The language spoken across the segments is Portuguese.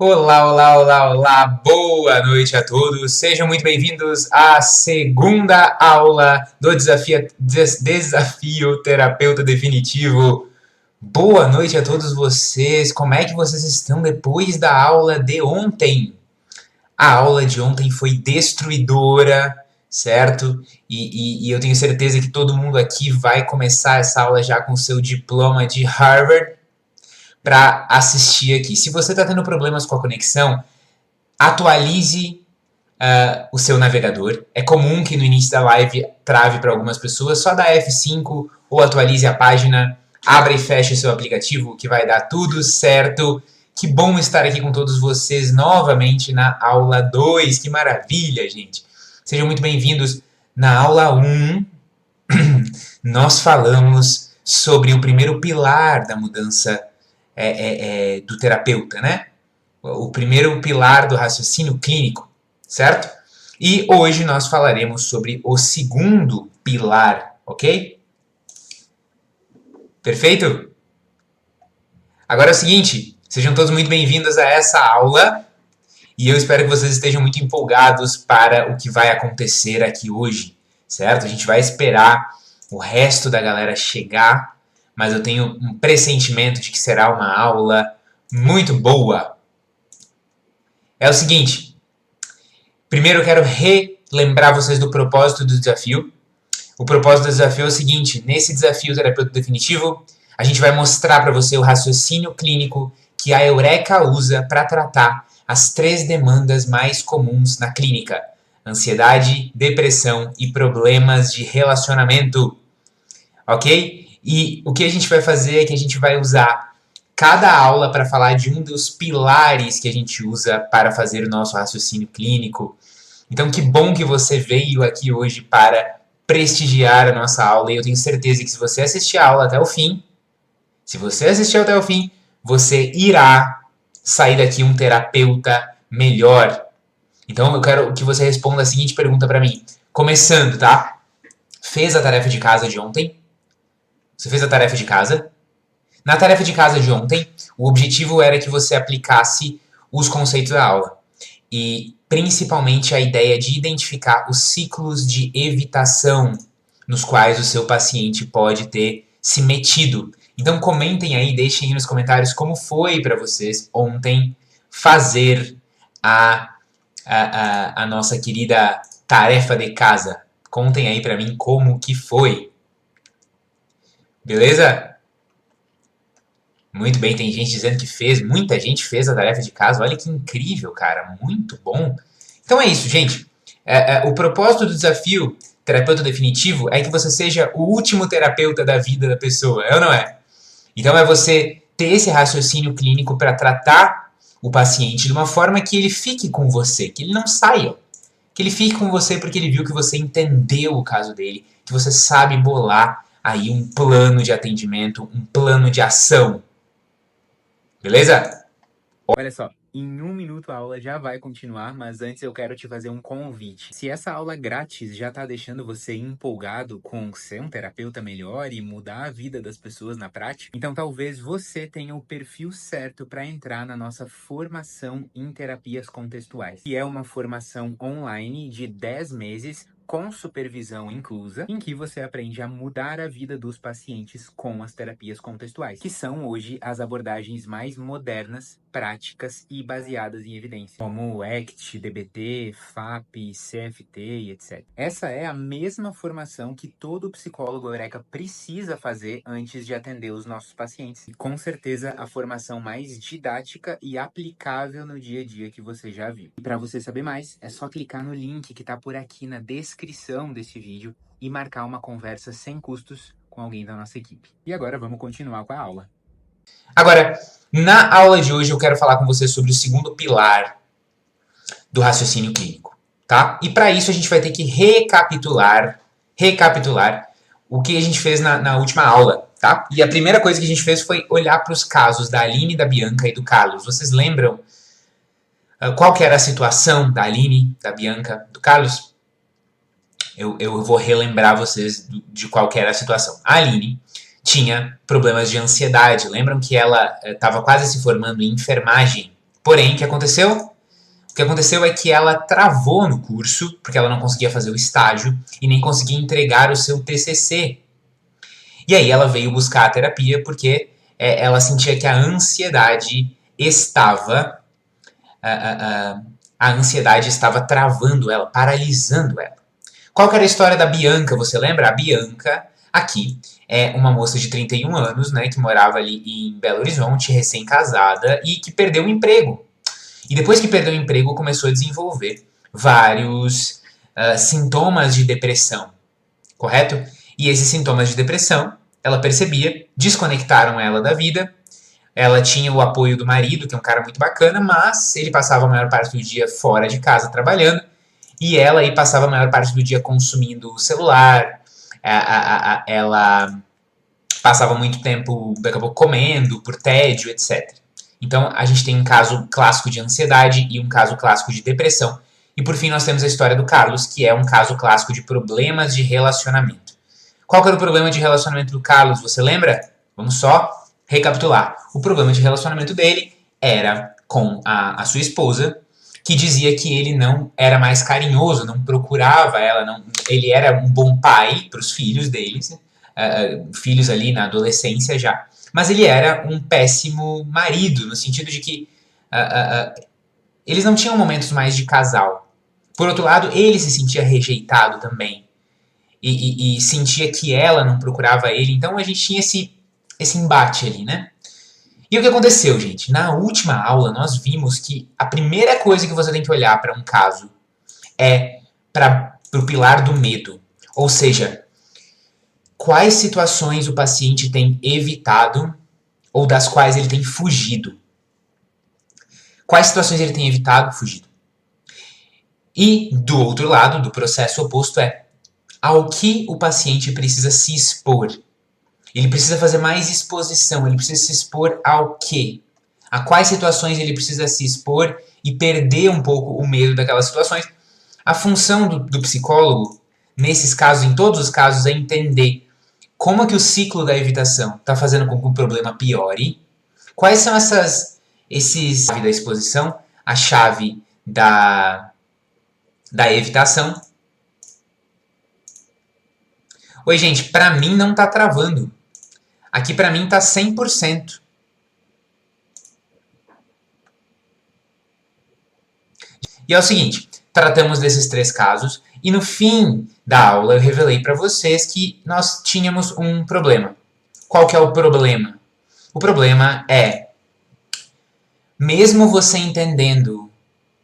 Olá, olá, olá, olá, boa noite a todos. Sejam muito bem-vindos à segunda aula do Desafio Terapeuta Definitivo. Boa noite a todos vocês. Como é que vocês estão depois da aula de ontem? A aula de ontem foi destruidora, certo? E eu tenho certeza que todo mundo aqui vai começar essa aula já com seu diploma de Harvard para assistir aqui. Se você está tendo problemas com a conexão, atualize o seu navegador. É comum que no início da live trave para algumas pessoas. Só dá F5 ou atualize a página, abra e feche o seu aplicativo que vai dar tudo certo. Que bom estar aqui com todos vocês novamente na aula 2. Que maravilha, gente. Sejam muito bem-vindos. Na aula 1, nós falamos sobre o primeiro pilar da mudança do terapeuta, né? O primeiro pilar do raciocínio clínico, certo? E hoje nós falaremos sobre o segundo pilar, ok? Perfeito? Agora é o seguinte, sejam todos muito bem-vindos a essa aula e eu espero que vocês estejam muito empolgados para o que vai acontecer aqui hoje, certo? A gente vai esperar o resto da galera chegar, mas eu tenho um pressentimento de que será uma aula muito boa. É o seguinte, primeiro eu quero relembrar vocês do propósito do desafio. O propósito do desafio é o seguinte, nesse desafio terapeuta definitivo, a gente vai mostrar para você o raciocínio clínico que a Eureka usa para tratar as 3 demandas mais comuns na clínica: ansiedade, depressão e problemas de relacionamento. Ok? E o que a gente vai fazer é que a gente vai usar cada aula para falar de um dos pilares que a gente usa para fazer o nosso raciocínio clínico. Então, que bom que você veio aqui hoje para prestigiar a nossa aula. E eu tenho certeza que se você assistir a aula até o fim, você irá sair daqui um terapeuta melhor. Então, eu quero que você responda a seguinte pergunta para mim. Começando, tá? Fez a tarefa de casa de ontem? Você fez a tarefa de casa? Na tarefa de casa de ontem, o objetivo era que você aplicasse os conceitos da aula. E, principalmente, a ideia de identificar os ciclos de evitação nos quais o seu paciente pode ter se metido. Então, comentem aí, deixem aí nos comentários como foi para vocês ontem fazer a nossa querida tarefa de casa. Contem aí para mim como que foi. Beleza? Muito bem, tem gente dizendo que fez, muita gente fez a tarefa de casa. Olha que incrível, cara, muito bom. Então é isso, gente. O propósito do desafio terapeuta definitivo é que você seja o último terapeuta da vida da pessoa, é ou não é? Então é você ter esse raciocínio clínico para tratar o paciente de uma forma que ele fique com você, que ele não saia. Que ele fique com você porque ele viu que você entendeu o caso dele, que você sabe bolar aí um plano de atendimento, um plano de ação. Beleza? Olha só, em 1 minuto a aula já vai continuar, mas antes eu quero te fazer um convite. Se essa aula grátis já tá deixando você empolgado com ser um terapeuta melhor e mudar a vida das pessoas na prática, então talvez você tenha o perfil certo para entrar na nossa formação em terapias contextuais, que é uma formação online de 10 meses com supervisão inclusa, em que você aprende a mudar a vida dos pacientes com as terapias contextuais, que são hoje as abordagens mais modernas, práticas e baseadas em evidência, como o ACT, DBT, FAP, CFT e etc. Essa é a mesma formação que todo psicólogo Eureka precisa fazer antes de atender os nossos pacientes. E com certeza a formação mais didática e aplicável no dia a dia que você já viu. E para você saber mais, é só clicar no link que está por aqui na descrição desse vídeo e marcar uma conversa sem custos com alguém da nossa equipe. E agora vamos continuar com a aula. Agora, na aula de hoje eu quero falar com você sobre o segundo pilar do raciocínio clínico, tá? E para isso a gente vai ter que recapitular o que a gente fez na última aula, tá? E a primeira coisa que a gente fez foi olhar para os casos da Aline, da Bianca e do Carlos. Vocês lembram qual que era a situação da Aline, da Bianca, do Carlos? Eu vou relembrar vocês de qual que era a situação. A Aline tinha problemas de ansiedade. Lembram que ela estava quase se formando em enfermagem Porém, o que aconteceu? O que aconteceu é que ela travou no curso, porque ela não conseguia fazer o estágio e nem conseguia entregar o seu TCC. E aí ela veio buscar a terapia porque ela sentia que a ansiedade estava a ansiedade estava travando ela, paralisando ela. Qual que era a história da Bianca, você lembra? A Bianca, aqui, é uma moça de 31 anos, né, que morava ali em Belo Horizonte, recém-casada, e que perdeu o emprego. E depois que perdeu o emprego, começou a desenvolver vários sintomas de depressão, correto? E esses sintomas de depressão, ela percebia, desconectaram ela da vida. Ela tinha o apoio do marido, que é um cara muito bacana, mas ele passava a maior parte do dia fora de casa trabalhando, e ela aí passava a maior parte do dia consumindo o celular, ela passava muito tempo, daqui a pouco, comendo, por tédio, etc. Então, a gente tem um caso clássico de ansiedade e um caso clássico de depressão. E, por fim, nós temos a história do Carlos, que é um caso clássico de problemas de relacionamento. Qual que era o problema de relacionamento do Carlos, você lembra? Vamos só recapitular. O problema de relacionamento dele era com a sua esposa, que dizia que ele não era mais carinhoso, não procurava ela, ele era um bom pai para os filhos deles, filhos ali na adolescência já, mas ele era um péssimo marido, no sentido de que eles não tinham momentos mais de casal. Por outro lado, ele se sentia rejeitado também, e sentia que ela não procurava ele, então a gente tinha esse embate ali, né? E o que aconteceu, gente? Na última aula, nós vimos que a primeira coisa que você tem que olhar para um caso é para o pilar do medo. Ou seja, quais situações o paciente tem evitado ou das quais ele tem fugido. Quais situações ele tem evitado, fugido. E, do outro lado, do processo oposto, é ao que o paciente precisa se expor. Ele precisa fazer mais exposição, ele precisa se expor ao quê? A quais situações ele precisa se expor e perder um pouco o medo daquelas situações. A função do psicólogo, nesses casos, em todos os casos, é entender como é que o ciclo da evitação está fazendo com que o problema piore, quais são esses da exposição, a chave da evitação. Oi, gente, pra mim não tá travando. Aqui pra mim tá 100%. E é o seguinte, tratamos desses 3 casos e no fim da aula eu revelei para vocês que nós tínhamos um problema. Qual que é o problema? O problema é, mesmo você entendendo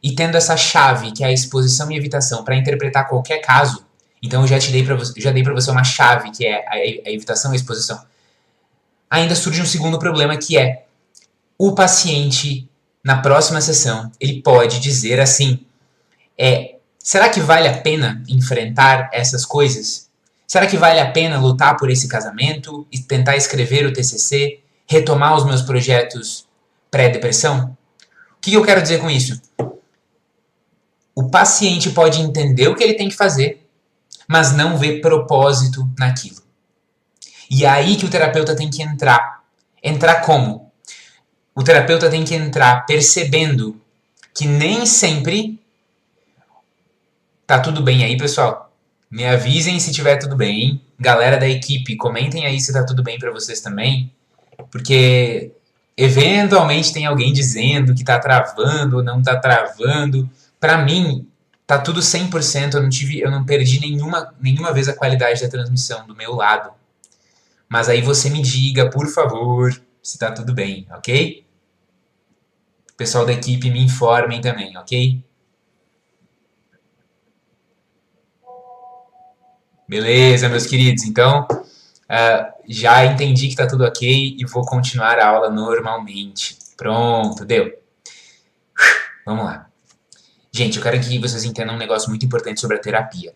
e tendo essa chave que é a exposição e evitação para interpretar qualquer caso, então eu já dei para você uma chave que é a evitação e a exposição, ainda surge um segundo problema que é o paciente, na próxima sessão, ele pode dizer assim, será que vale a pena enfrentar essas coisas? Será que vale a pena lutar por esse casamento e tentar escrever o TCC, retomar os meus projetos pré-depressão? O que eu quero dizer com isso? O paciente pode entender o que ele tem que fazer, mas não vê propósito naquilo. E é aí que o terapeuta tem que entrar. Entrar como? O terapeuta tem que entrar percebendo que nem sempre tá tudo bem aí, pessoal. Me avisem se tiver tudo bem. Galera da equipe, comentem aí se tá tudo bem pra vocês também. Porque eventualmente tem alguém dizendo que tá travando ou não tá travando. Pra mim, tá tudo 100%. Eu não perdi nenhuma vez a qualidade da transmissão do meu lado. Mas aí você me diga, por favor, se tá tudo bem, ok? O pessoal da equipe me informem também, ok? Beleza, meus queridos. Então, já entendi que tá tudo ok e vou continuar a aula normalmente. Pronto, deu. Vamos lá. Gente, eu quero que vocês entendam um negócio muito importante sobre a terapia.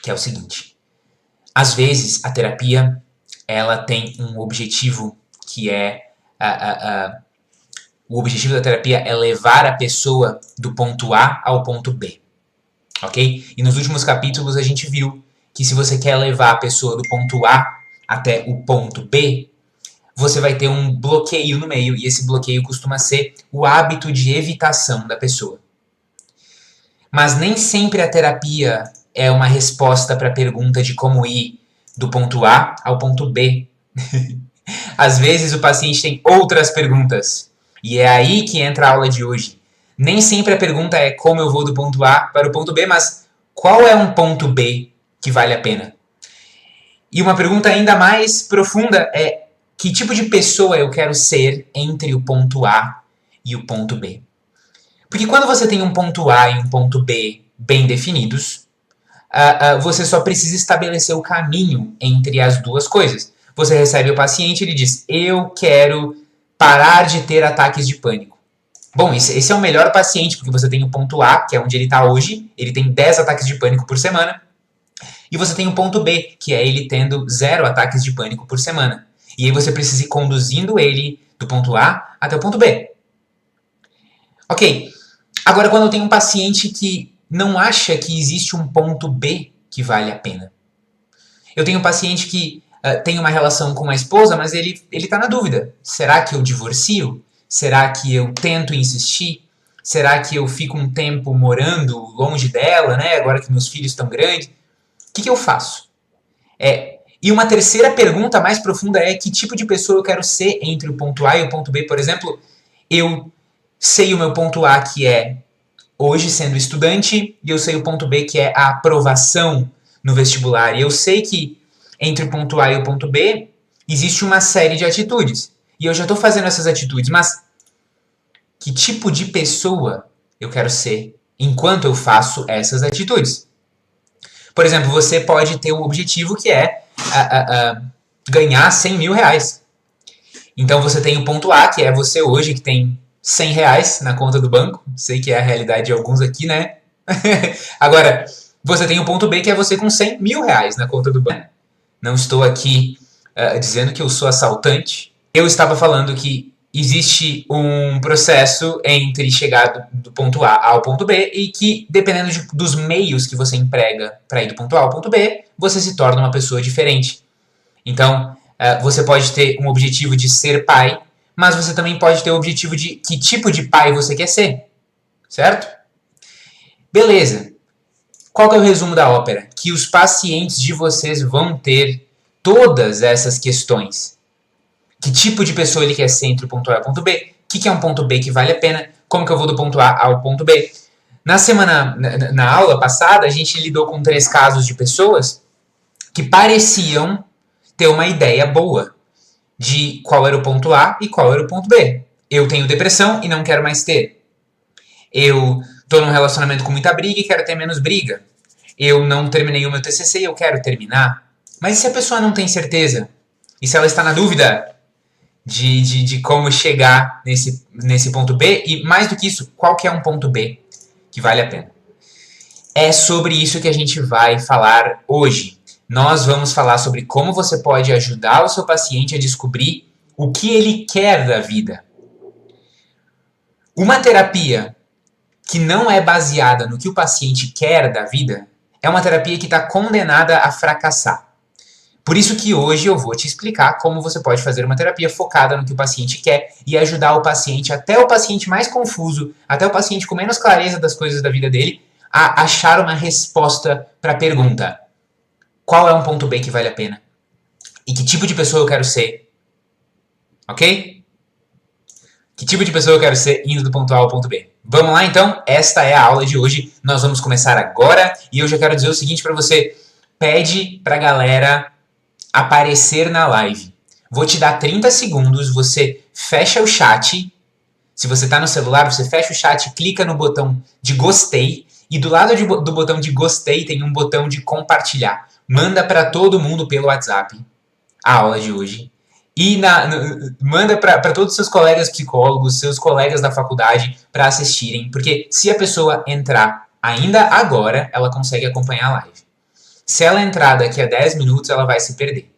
Que é o seguinte. Às vezes, a terapia, ela tem um objetivo que é... o objetivo da terapia é levar a pessoa do ponto A ao ponto B. Ok? E nos últimos capítulos a gente viu que se você quer levar a pessoa do ponto A até o ponto B, você vai ter um bloqueio no meio, e esse bloqueio costuma ser o hábito de evitação da pessoa. Mas nem sempre a terapia é uma resposta para a pergunta de como ir do ponto A ao ponto B. Às vezes o paciente tem outras perguntas, e é aí que entra a aula de hoje. Nem sempre a pergunta é como eu vou do ponto A para o ponto B, mas qual é um ponto B que vale a pena? E uma pergunta ainda mais profunda é que tipo de pessoa eu quero ser entre o ponto A e o ponto B? Porque quando você tem um ponto A e um ponto B bem definidos, você só precisa estabelecer o caminho entre as duas coisas. Você recebe o paciente e ele diz, eu quero parar de ter ataques de pânico. Bom, esse é o melhor paciente, porque você tem o ponto A, que é onde ele está hoje, ele tem 10 ataques de pânico por semana, e você tem o ponto B, que é ele tendo 0 ataques de pânico por semana. E aí você precisa ir conduzindo ele do ponto A até o ponto B. Ok, agora quando eu tenho um paciente que não acha que existe um ponto B que vale a pena. Eu tenho um paciente que tem uma relação com a esposa, mas ele está na dúvida. Será que eu divorcio? Será que eu tento insistir? Será que eu fico um tempo morando longe dela, né? Agora que meus filhos estão grandes? O que eu faço? E uma terceira pergunta mais profunda é que tipo de pessoa eu quero ser entre o ponto A e o ponto B. Por exemplo, eu sei o meu ponto A, que é hoje sendo estudante, e eu sei o ponto B, que é a aprovação no vestibular. E eu sei que entre o ponto A e o ponto B existe uma série de atitudes. E eu já estou fazendo essas atitudes, mas que tipo de pessoa eu quero ser enquanto eu faço essas atitudes? Por exemplo, você pode ter um objetivo que é ganhar 100 mil reais. Então você tem o ponto A, que é você hoje que tem 100 reais na conta do banco. Sei que é a realidade de alguns aqui, né? Agora, você tem o ponto B, que é você com 100 mil reais na conta do banco. Não estou aqui dizendo que eu sou assaltante. Eu estava falando que existe um processo entre chegar do ponto A ao ponto B e que, dependendo dos meios que você emprega para ir do ponto A ao ponto B, você se torna uma pessoa diferente. Então, você pode ter um objetivo de ser pai, mas você também pode ter o objetivo de que tipo de pai você quer ser, certo? Beleza. Qual que é o resumo da ópera? Que os pacientes de vocês vão ter todas essas questões. Que tipo de pessoa ele quer ser entre o ponto A e o ponto B? O que é um ponto B que vale a pena? Como que eu vou do ponto A ao ponto B? Na aula passada, a gente lidou com 3 casos de pessoas que pareciam ter uma ideia boa de qual era o ponto A e qual era o ponto B. Eu tenho depressão e não quero mais ter. Eu estou num relacionamento com muita briga e quero ter menos briga. Eu não terminei o meu TCC e eu quero terminar. Mas e se a pessoa não tem certeza? E se ela está na dúvida de como chegar nesse ponto B? E mais do que isso, qual que é um ponto B que vale a pena? É sobre isso que a gente vai falar hoje. Nós vamos falar sobre como você pode ajudar o seu paciente a descobrir o que ele quer da vida. Uma terapia que não é baseada no que o paciente quer da vida é uma terapia que está condenada a fracassar. Por isso que hoje eu vou te explicar como você pode fazer uma terapia focada no que o paciente quer e ajudar o paciente, até o paciente mais confuso, até o paciente com menos clareza das coisas da vida dele, a achar uma resposta para a pergunta: qual é um ponto B que vale a pena? E que tipo de pessoa eu quero ser? Ok? Que tipo de pessoa eu quero ser indo do ponto A ao ponto B? Vamos lá então? Esta é a aula de hoje. Nós vamos começar agora e eu já quero dizer o seguinte para você. Pede pra galera aparecer na live. Vou te dar 30 segundos, você fecha o chat. Se você está no celular, você fecha o chat, clica no botão de gostei e do lado do botão de gostei tem um botão de compartilhar. Manda para todo mundo pelo WhatsApp a aula de hoje. E manda para todos os seus colegas psicólogos, seus colegas da faculdade para assistirem. Porque se a pessoa entrar ainda agora, ela consegue acompanhar a live. Se ela entrar daqui a 10 minutos, ela vai se perder.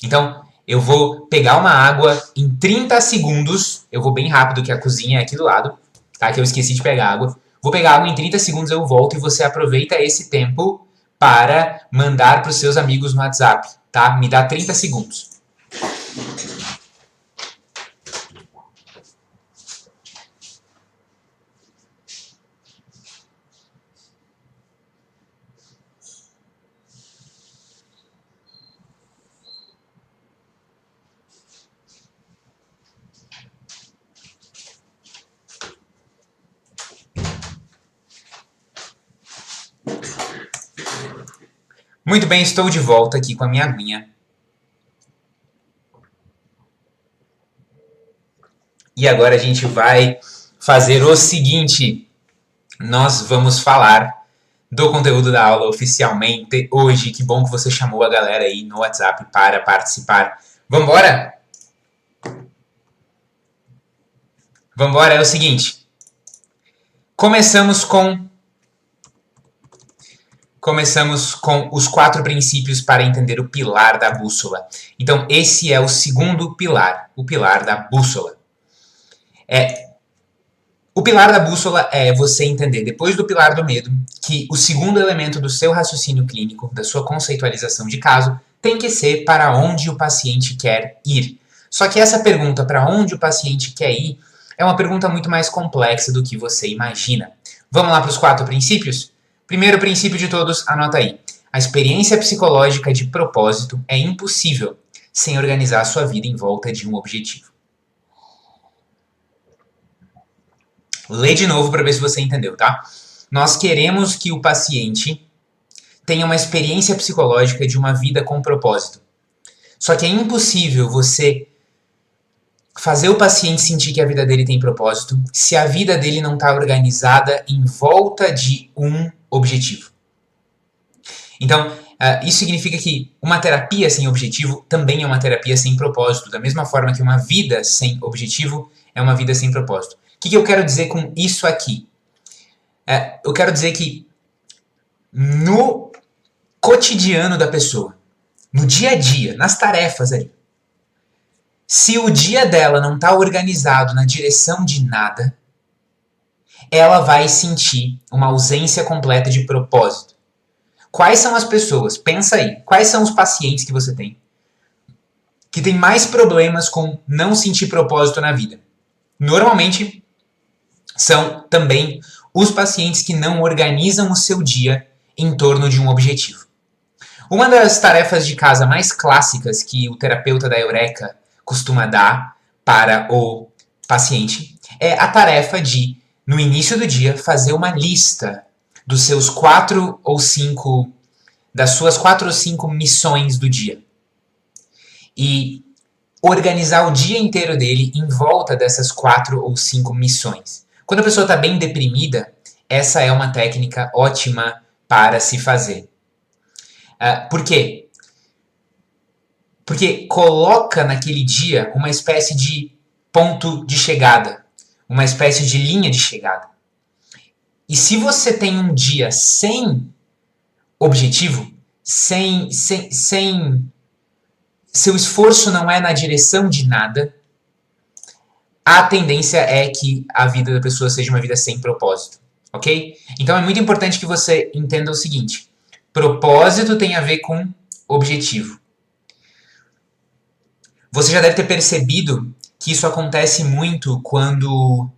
Então, eu vou pegar uma água em 30 segundos. Eu vou bem rápido, que a cozinha é aqui do lado, tá? Que eu esqueci de pegar água. Vou pegar água em 30 segundos, eu volto e você aproveita esse tempo para mandar para os seus amigos no WhatsApp, tá? Me dá 30 segundos. Muito bem, estou de volta aqui com a minha aguinha. E agora a gente vai fazer o seguinte. Nós vamos falar do conteúdo da aula oficialmente hoje. Que bom que você chamou a galera aí no WhatsApp para participar. Vambora? Vambora, é o seguinte. Começamos com os 4 princípios para entender o pilar da bússola. Então, esse é o segundo pilar, o pilar da bússola. O pilar da bússola é você entender, depois do pilar do medo, que o segundo elemento do seu raciocínio clínico, da sua conceitualização de caso, tem que ser para onde o paciente quer ir. Só que essa pergunta, para onde o paciente quer ir, é uma pergunta muito mais complexa do que você imagina. Vamos lá para os 4 princípios? Primeiro princípio de todos, anota aí. A experiência psicológica de propósito é impossível sem organizar a sua vida em volta de um objetivo. Lê de novo para ver se você entendeu, tá? Nós queremos que o paciente tenha uma experiência psicológica de uma vida com propósito. Só que é impossível você fazer o paciente sentir que a vida dele tem propósito se a vida dele não está organizada em volta de um objetivo. Então, isso significa que uma terapia sem objetivo também é uma terapia sem propósito, da mesma forma que uma vida sem objetivo é uma vida sem propósito. O que eu quero dizer com isso aqui? Eu quero dizer que no cotidiano da pessoa, no dia a dia, nas tarefas aí, se o dia dela não está organizado na direção de nada, ela vai sentir uma ausência completa de propósito. Quais são as pessoas? Pensa aí. Quais são os pacientes que você tem que tem mais problemas com não sentir propósito na vida? Normalmente são também os pacientes que não organizam o seu dia em torno de um objetivo. Uma das tarefas de casa mais clássicas que o terapeuta da Eureka costuma dar para o paciente é a tarefa de, no início do dia, fazer uma lista dos seus das suas 4 ou 5 missões do dia. E organizar o dia inteiro dele em volta dessas 4 ou 5 missões. Quando a pessoa está bem deprimida, essa é uma técnica ótima para se fazer. Por quê? Porque coloca naquele dia uma espécie de ponto de chegada, uma espécie de linha de chegada. E se você tem um dia sem objetivo, sem seu esforço não é na direção de nada, a tendência é que a vida da pessoa seja uma vida sem propósito, ok? Então é muito importante que você entenda o seguinte: propósito tem a ver com objetivo. Você já deve ter percebido que isso acontece muito quando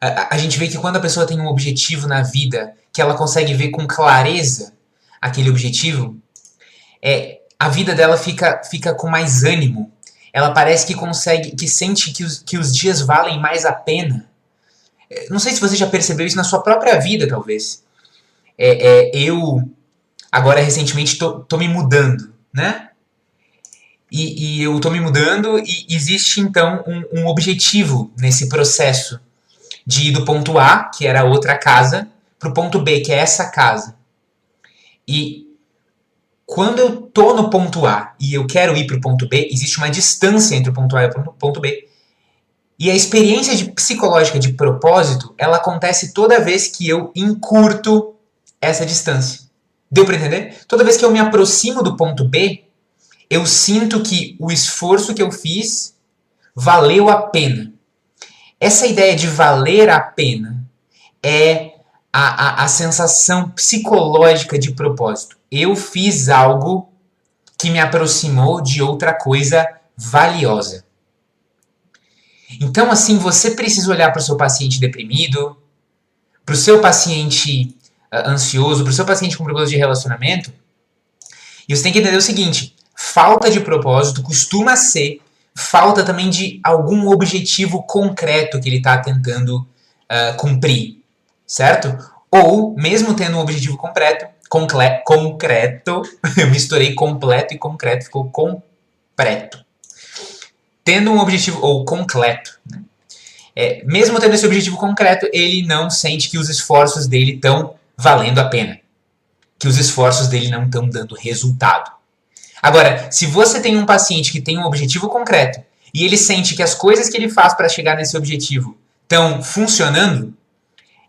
a gente vê que quando a pessoa tem um objetivo na vida, que ela consegue ver com clareza aquele objetivo, a vida dela fica com mais ânimo. Ela parece que sente que os dias valem mais a pena. Não sei se você já percebeu isso na sua própria vida, talvez. Eu, agora recentemente, tô me mudando, né? E eu tô me mudando e existe, então, um objetivo nesse processo de ir do ponto A, que era a outra casa, pro ponto B, que é essa casa. E quando eu tô no ponto A e eu quero ir pro ponto B, existe uma distância entre o ponto A e o ponto B. E a experiência psicológica de propósito, ela acontece toda vez que eu encurto essa distância. Deu para entender? Toda vez que eu me aproximo do ponto B, eu sinto que o esforço que eu fiz valeu a pena. Essa ideia de valer a pena é a sensação psicológica de propósito. Eu fiz algo que me aproximou de outra coisa valiosa. Então, assim, você precisa olhar para o seu paciente deprimido, para o seu paciente ansioso, para o seu paciente com problemas de relacionamento, e você tem que entender o seguinte: falta de propósito costuma ser falta também de algum objetivo concreto que ele está tentando cumprir, certo? Ou, mesmo tendo um objetivo concreto. Eu misturei completo e concreto, ficou compreto. Tendo um objetivo, ou concreto, né? Mesmo tendo esse objetivo concreto, ele não sente que os esforços dele estão valendo a pena. Que os esforços dele não estão dando resultado. Agora, se você tem um paciente que tem um objetivo concreto e ele sente que as coisas que ele faz para chegar nesse objetivo estão funcionando,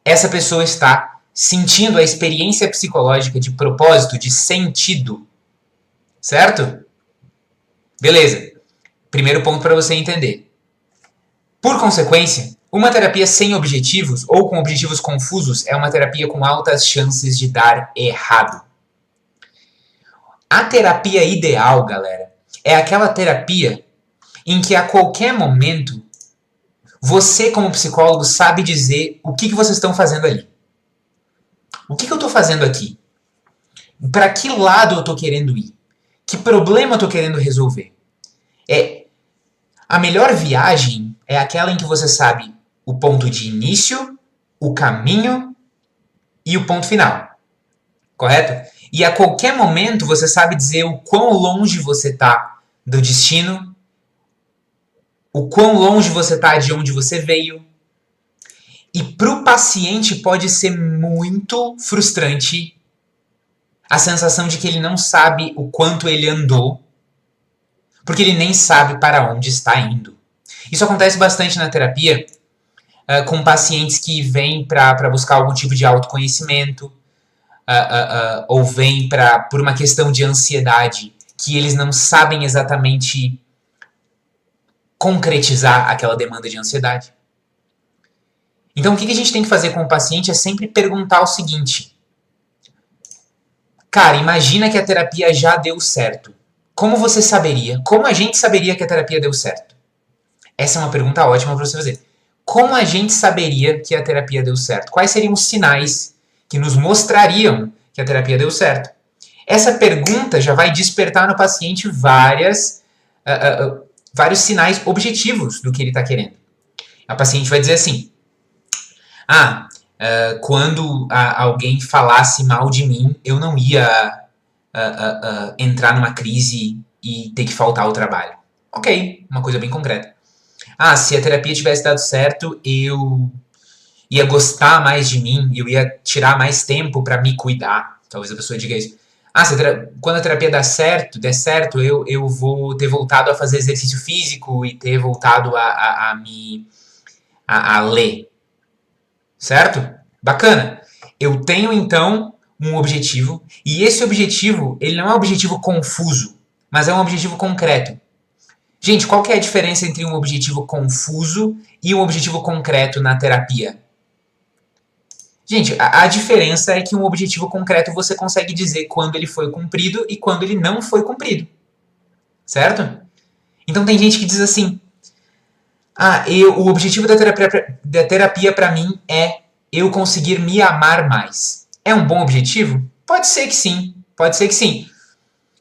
essa pessoa está sentindo a experiência psicológica de propósito, de sentido. Certo? Beleza. Primeiro ponto para você entender. Por consequência, uma terapia sem objetivos ou com objetivos confusos é uma terapia com altas chances de dar errado. A terapia ideal, galera, é aquela terapia em que a qualquer momento você, como psicólogo, sabe dizer o que vocês estão fazendo ali. O que eu estou fazendo aqui? Para que lado eu estou querendo ir? Que problema eu estou querendo resolver? A melhor viagem é aquela em que você sabe o ponto de início, o caminho e o ponto final. Correto? E a qualquer momento você sabe dizer o quão longe você está do destino, o quão longe você está de onde você veio. E para o paciente pode ser muito frustrante a sensação de que ele não sabe o quanto ele andou, porque ele nem sabe para onde está indo. Isso acontece bastante na terapia com pacientes que vêm para buscar algum tipo de autoconhecimento, ou vêm por uma questão de ansiedade, que eles não sabem exatamente concretizar aquela demanda de ansiedade. Então o que a gente tem que fazer com o paciente é sempre perguntar o seguinte: cara, imagina que a terapia já deu certo. Como você saberia? Como a gente saberia que a terapia deu certo? Essa é uma pergunta ótima para você fazer. Como a gente saberia que a terapia deu certo? Quais seriam os sinais que nos mostrariam que a terapia deu certo? Essa pergunta já vai despertar no paciente vários sinais objetivos do que ele está querendo. A paciente vai dizer assim: quando alguém falasse mal de mim, eu não ia entrar numa crise e ter que faltar ao trabalho. Ok, uma coisa bem concreta. Se a terapia tivesse dado certo, eu ia gostar mais de mim, eu ia tirar mais tempo para me cuidar. Talvez a pessoa diga isso. Quando a terapia der certo, eu vou ter voltado a fazer exercício físico e ter voltado a ler. Certo? Bacana. Eu tenho, então, um objetivo, e esse objetivo, ele não é um objetivo confuso, mas é um objetivo concreto. Gente, qual que é a diferença entre um objetivo confuso e um objetivo concreto na terapia? Gente, a diferença é que um objetivo concreto você consegue dizer quando ele foi cumprido e quando ele não foi cumprido. Certo? Então tem gente que diz assim: o objetivo da terapia para mim é eu conseguir me amar mais. É um bom objetivo? Pode ser que sim, pode ser que sim.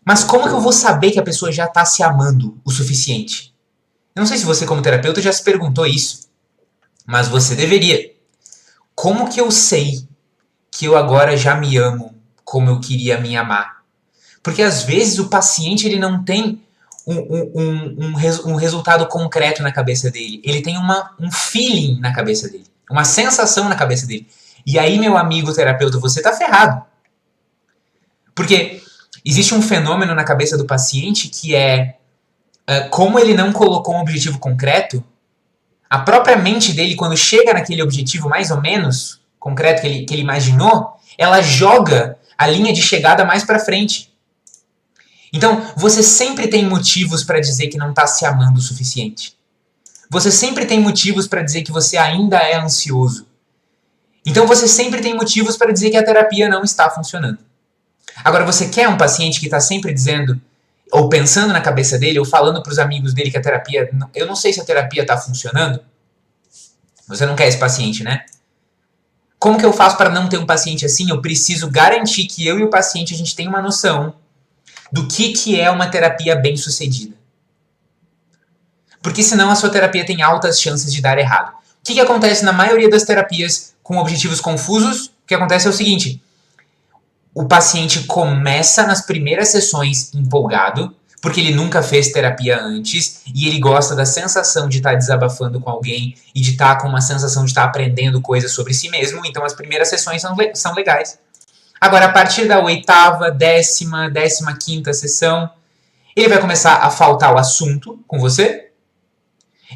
Mas como que eu vou saber que a pessoa já está se amando o suficiente? Eu não sei se você, como terapeuta, já se perguntou isso, mas você deveria. Como que eu sei que eu agora já me amo como eu queria me amar? Porque às vezes o paciente ele não tem um resultado concreto na cabeça dele. Ele tem um feeling na cabeça dele, uma sensação na cabeça dele. E aí, meu amigo terapeuta, você tá ferrado. Porque existe um fenômeno na cabeça do paciente que como ele não colocou um objetivo concreto, a própria mente dele, quando chega naquele objetivo mais ou menos concreto que ele imaginou, ela joga a linha de chegada mais para frente. Então, você sempre tem motivos para dizer que não está se amando o suficiente. Você sempre tem motivos para dizer que você ainda é ansioso. Então, você sempre tem motivos para dizer que a terapia não está funcionando. Agora, você quer um paciente que está sempre dizendo, ou pensando na cabeça dele, ou falando para os amigos dele que a terapia... Eu não sei se a terapia está funcionando. Você não quer esse paciente, né? Como que eu faço para não ter um paciente assim? Eu preciso garantir que eu e o paciente a gente tem uma noção do que é uma terapia bem-sucedida. Porque senão a sua terapia tem altas chances de dar errado. O que acontece na maioria das terapias com objetivos confusos? O que acontece é o seguinte: o paciente começa nas primeiras sessões empolgado, porque ele nunca fez terapia antes e ele gosta da sensação de estar desabafando com alguém e de estar com uma sensação de estar aprendendo coisas sobre si mesmo. Então as primeiras sessões são legais. Agora, a partir da 8ª, 10ª, 15ª sessão, ele vai começar a faltar o assunto com você.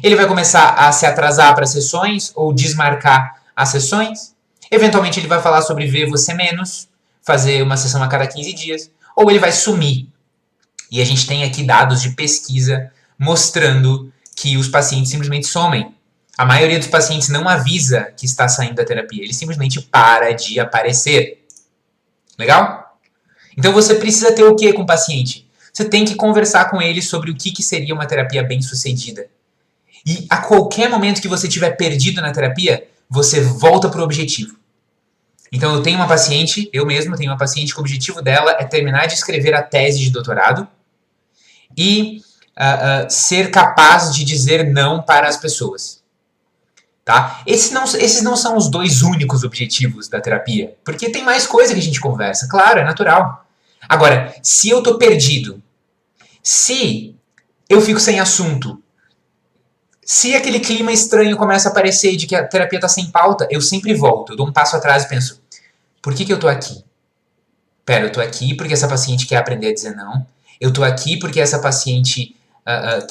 Ele vai começar a se atrasar para sessões ou desmarcar as sessões. Eventualmente ele vai falar sobre ver você menos, fazer uma sessão a cada 15 dias, ou ele vai sumir. E a gente tem aqui dados de pesquisa mostrando que os pacientes simplesmente somem. A maioria dos pacientes não avisa que está saindo da terapia, ele simplesmente para de aparecer. Legal? Então você precisa ter o que com o paciente? Você tem que conversar com ele sobre o que seria uma terapia bem-sucedida. E a qualquer momento que você estiver perdido na terapia, você volta para o objetivo. Então eu tenho uma paciente, eu mesmo tenho uma paciente que o objetivo dela é terminar de escrever a tese de doutorado e ser capaz de dizer não para as pessoas. Tá? Esses não são os 2 únicos objetivos da terapia, porque tem mais coisa que a gente conversa, claro, é natural. Agora, se eu tô perdido, se eu fico sem assunto, se aquele clima estranho começa a aparecer de que a terapia tá sem pauta, eu sempre volto, eu dou um passo atrás e penso, por que eu tô aqui? Pera, eu tô aqui porque essa paciente quer aprender a dizer não, eu tô aqui porque essa paciente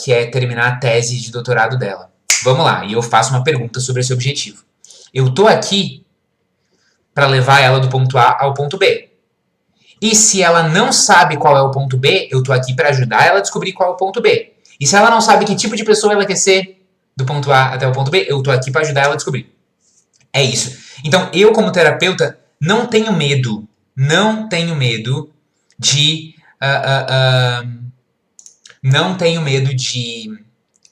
quer terminar a tese de doutorado dela. Vamos lá, e eu faço uma pergunta sobre esse objetivo. Eu tô aqui para levar ela do ponto A ao ponto B. E se ela não sabe qual é o ponto B, eu tô aqui para ajudar ela a descobrir qual é o ponto B. E se ela não sabe que tipo de pessoa ela quer ser do ponto A até o ponto B, eu tô aqui para ajudar ela a descobrir. É isso. Então, eu como terapeuta não tenho medo de não tenho medo de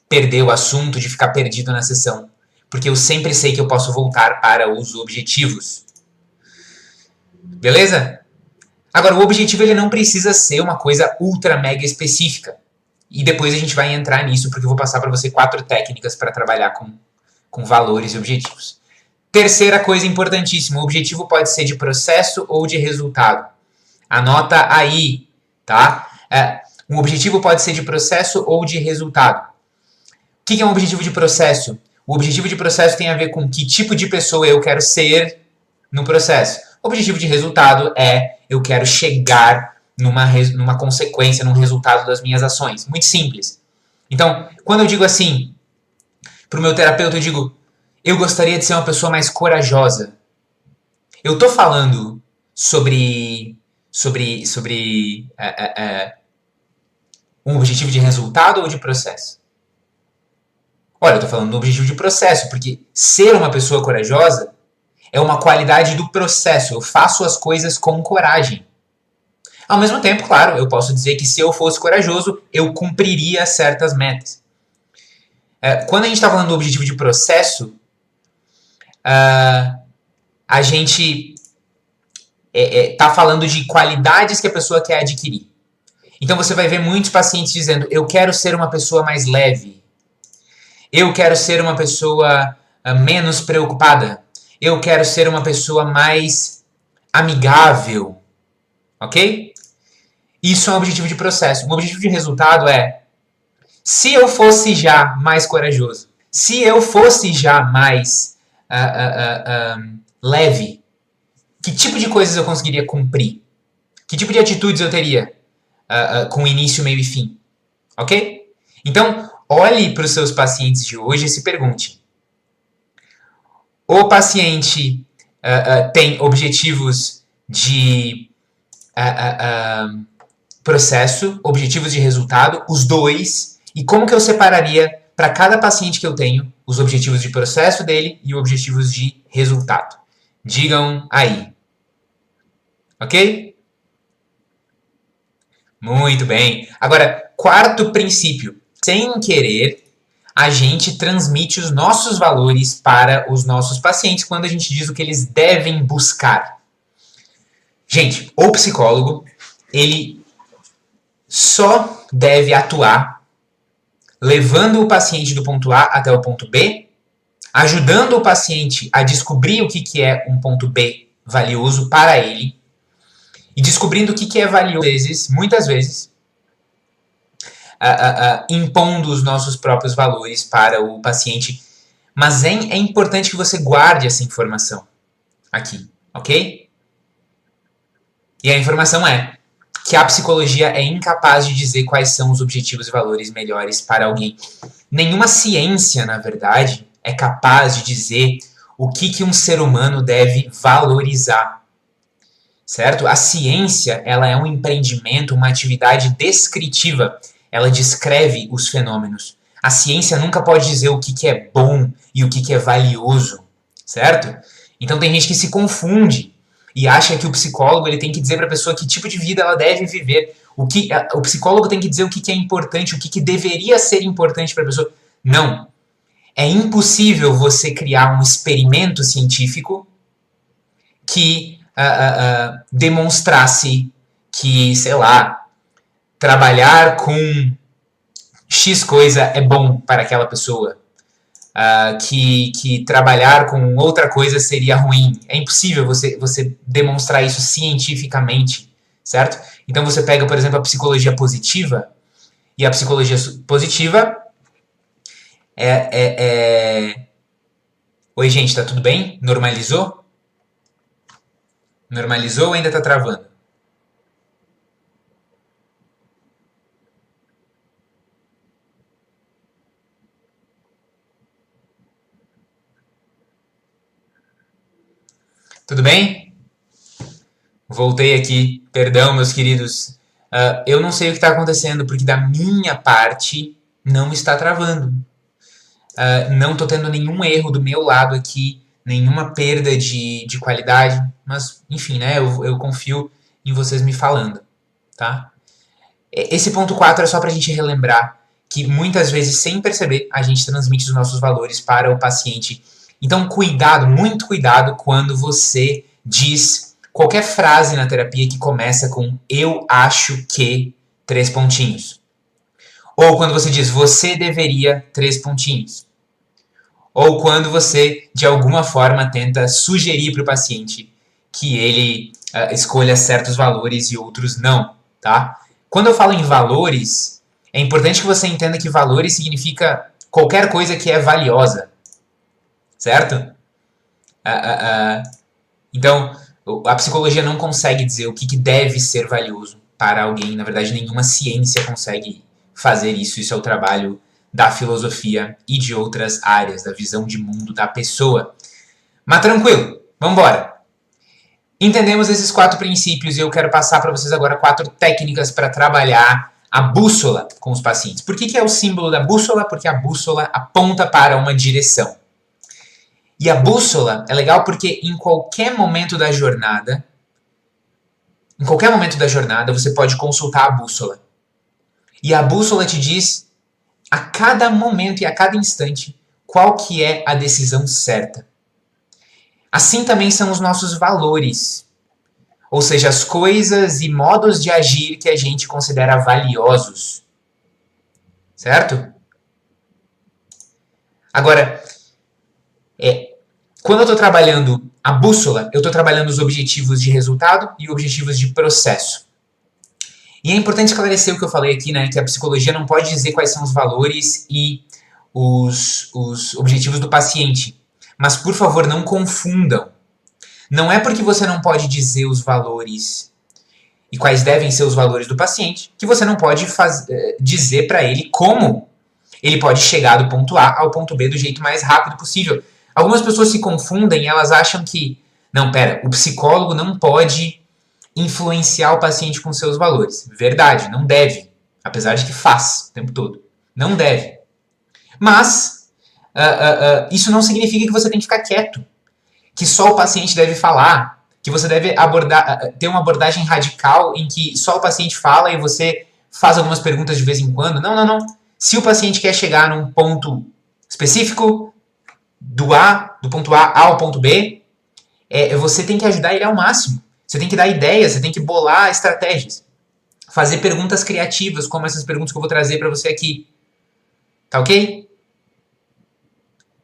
perder o assunto, de ficar perdido na sessão. Porque eu sempre sei que eu posso voltar para os objetivos. Beleza? Agora, o objetivo ele não precisa ser uma coisa ultra mega específica. E depois a gente vai entrar nisso, porque eu vou passar para você 4 técnicas para trabalhar com valores e objetivos. Terceira coisa importantíssima, o objetivo pode ser de processo ou de resultado. Anota aí, tá? Um objetivo pode ser de processo ou de resultado. O que é um objetivo de processo? O objetivo de processo tem a ver com que tipo de pessoa eu quero ser no processo. O objetivo de resultado é eu quero chegar numa consequência, num resultado das minhas ações. Muito simples. Então, quando eu digo assim, para o meu terapeuta, eu digo, eu gostaria de ser uma pessoa mais corajosa. Eu estou falando sobre um objetivo de resultado ou de processo? Olha, eu estou falando do objetivo de processo, porque ser uma pessoa corajosa é uma qualidade do processo. Eu faço as coisas com coragem. Ao mesmo tempo, claro, eu posso dizer que se eu fosse corajoso, eu cumpriria certas metas. Quando a gente está falando do objetivo de processo, a gente está falando de qualidades que a pessoa quer adquirir. Então você vai ver muitos pacientes dizendo, eu quero ser uma pessoa mais leve. Eu quero ser uma pessoa menos preocupada. Eu quero ser uma pessoa mais amigável. Ok? Isso é um objetivo de processo. Um objetivo de resultado é, se eu fosse já mais corajoso, se eu fosse já mais leve, que tipo de coisas eu conseguiria cumprir? Que tipo de atitudes eu teria com início, meio e fim? Ok? Então, olhe para os seus pacientes de hoje e se pergunte. O paciente tem objetivos de processo, objetivos de resultado, os 2, e como que eu separaria para cada paciente que eu tenho os objetivos de processo dele e os objetivos de resultado. Digam aí. Ok? Muito bem. Agora, 4º princípio. Sem querer, a gente transmite os nossos valores para os nossos pacientes quando a gente diz o que eles devem buscar. Gente, o psicólogo, ele só deve atuar levando o paciente do ponto A até o ponto B, ajudando o paciente a descobrir o que é um ponto B valioso para ele e descobrindo o que é valioso, muitas vezes, impondo os nossos próprios valores para o paciente. Mas é importante que você guarde essa informação aqui, ok? E a informação é que a psicologia é incapaz de dizer quais são os objetivos e valores melhores para alguém. Nenhuma ciência, na verdade, é capaz de dizer o que um ser humano deve valorizar, certo? A ciência, ela é um empreendimento, uma atividade descritiva. Ela descreve os fenômenos. A ciência nunca pode dizer o que é bom e o que é valioso, certo? Então tem gente que se confunde e acha que o psicólogo ele tem que dizer para a pessoa que tipo de vida ela deve viver. O psicólogo tem que dizer o que é importante, o que deveria ser importante para a pessoa. Não. É impossível você criar um experimento científico que demonstrasse que, sei lá, trabalhar com X coisa é bom para aquela pessoa. Que trabalhar com outra coisa seria ruim. É impossível você demonstrar isso cientificamente, certo? Então você pega, por exemplo, a psicologia positiva, e a psicologia positiva Oi, gente, tá tudo bem? Normalizou? Normalizou ou ainda tá travando? Tudo bem? Voltei aqui. Perdão, meus queridos. Eu não sei o que está acontecendo, porque da minha parte não está travando. Não estou tendo nenhum erro do meu lado aqui, nenhuma perda de qualidade, mas enfim, né? Eu confio em vocês me falando, tá? Esse ponto 4 é só para a gente relembrar que muitas vezes, sem perceber, a gente transmite os nossos valores para o paciente. Então, cuidado, muito cuidado quando você diz qualquer frase na terapia que começa com eu acho que, 3 pontinhos. Ou quando você diz você deveria, 3 pontinhos. Ou quando você, de alguma forma, tenta sugerir para o paciente que ele escolha certos valores e outros não, tá? Quando eu falo em valores, é importante que você entenda que valores significa qualquer coisa que é valiosa, certo? Então, a psicologia não consegue dizer o que deve ser valioso para alguém. Na verdade, nenhuma ciência consegue fazer isso. Isso é o trabalho da filosofia e de outras áreas, da visão de mundo da pessoa. Mas tranquilo, vamos embora. Entendemos esses 4 princípios e eu quero passar para vocês agora 4 técnicas para trabalhar a bússola com os pacientes. Por que é o símbolo da bússola? Porque a bússola aponta para uma direção. E a bússola é legal porque em qualquer momento da jornada, você pode consultar a bússola. E a bússola te diz a cada momento e a cada instante qual que é a decisão certa. Assim também são os nossos valores, ou seja, as coisas e modos de agir que a gente considera valiosos. Certo? Agora, quando eu estou trabalhando a bússola, eu estou trabalhando os objetivos de resultado e objetivos de processo. E é importante esclarecer o que eu falei aqui, né? Que a psicologia não pode dizer quais são os valores e os objetivos do paciente. Mas, por favor, não confundam. Não é porque você não pode dizer os valores e quais devem ser os valores do paciente que você não pode dizer para ele como ele pode chegar do ponto A ao ponto B do jeito mais rápido possível. Algumas pessoas se confundem e elas acham que, não, pera, o psicólogo não pode influenciar o paciente com seus valores. Verdade, não deve. Apesar de que faz o tempo todo. Não deve. Mas, isso não significa que você tem que ficar quieto. Que só o paciente deve falar. Que você deve ter uma abordagem radical em que só o paciente fala e você faz algumas perguntas de vez em quando. Não, não, não. Se o paciente quer chegar num ponto específico, do ponto A ao ponto B, você tem que ajudar ele ao máximo. Você tem que dar ideias, você tem que bolar estratégias. Fazer perguntas criativas, como essas perguntas que eu vou trazer para você aqui. Tá ok?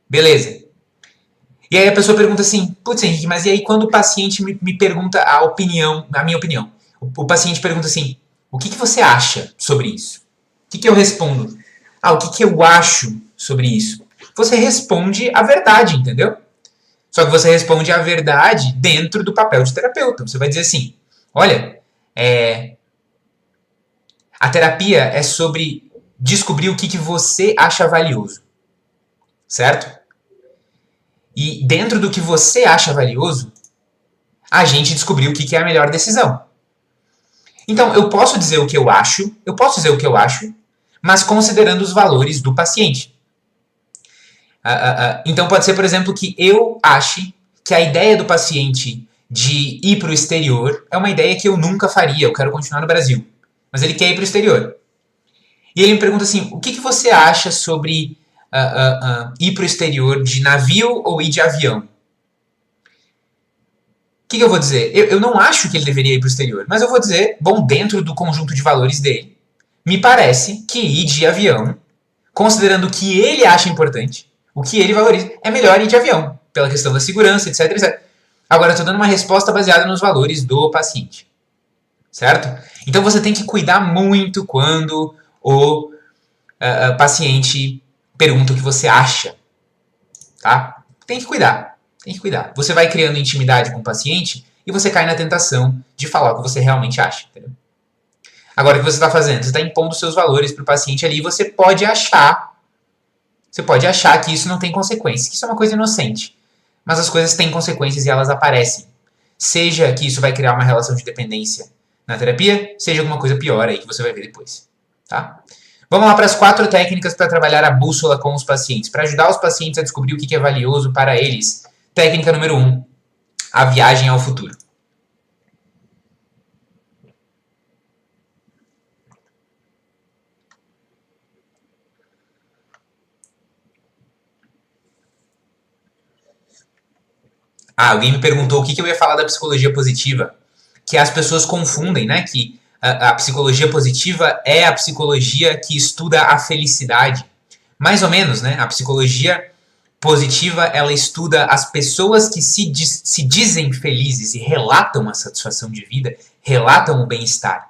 Beleza. E aí a pessoa pergunta assim, putz, Henrique, mas e aí quando o paciente me pergunta a minha opinião? O paciente pergunta assim, o que você acha sobre isso? O que eu respondo? O que eu acho sobre isso? Você responde a verdade, entendeu? Só que você responde a verdade dentro do papel de terapeuta. Você vai dizer assim, olha, a terapia é sobre descobrir o que você acha valioso, certo? E dentro do que você acha valioso, a gente descobriu o que é a melhor decisão. Então, eu posso dizer o que eu acho, mas considerando os valores do paciente. Então, pode ser, por exemplo, que eu ache que a ideia do paciente de ir para o exterior é uma ideia que eu nunca faria, eu quero continuar no Brasil. Mas ele quer ir para o exterior. E ele me pergunta assim, o que você acha sobre ir para o exterior de navio ou ir de avião? O que eu vou dizer? Eu não acho que ele deveria ir para o exterior, mas eu vou dizer, bom, dentro do conjunto de valores dele, me parece que ir de avião, considerando o que ele acha importante, o que ele valoriza, é melhor ir de avião, pela questão da segurança, etc, etc. Agora, eu estou dando uma resposta baseada nos valores do paciente, certo? Então, você tem que cuidar muito quando o paciente pergunta o que você acha, tá? Tem que cuidar. Você vai criando intimidade com o paciente e você cai na tentação de falar o que você realmente acha, entendeu? Agora, o que você está fazendo? Você está impondo seus valores para o paciente ali e você pode achar que isso não tem consequências, que isso é uma coisa inocente. Mas as coisas têm consequências e elas aparecem. Seja que isso vai criar uma relação de dependência na terapia, seja alguma coisa pior aí que você vai ver depois, tá? Vamos lá para as 4 técnicas para trabalhar a bússola com os pacientes, para ajudar os pacientes a descobrir o que é valioso para eles. Técnica número 1, a viagem ao futuro. Alguém me perguntou o que eu ia falar da psicologia positiva, que as pessoas confundem, né, que a psicologia positiva é a psicologia que estuda a felicidade. Mais ou menos, né? A psicologia positiva, ela estuda as pessoas que se dizem felizes e relatam a satisfação de vida, relatam o bem-estar.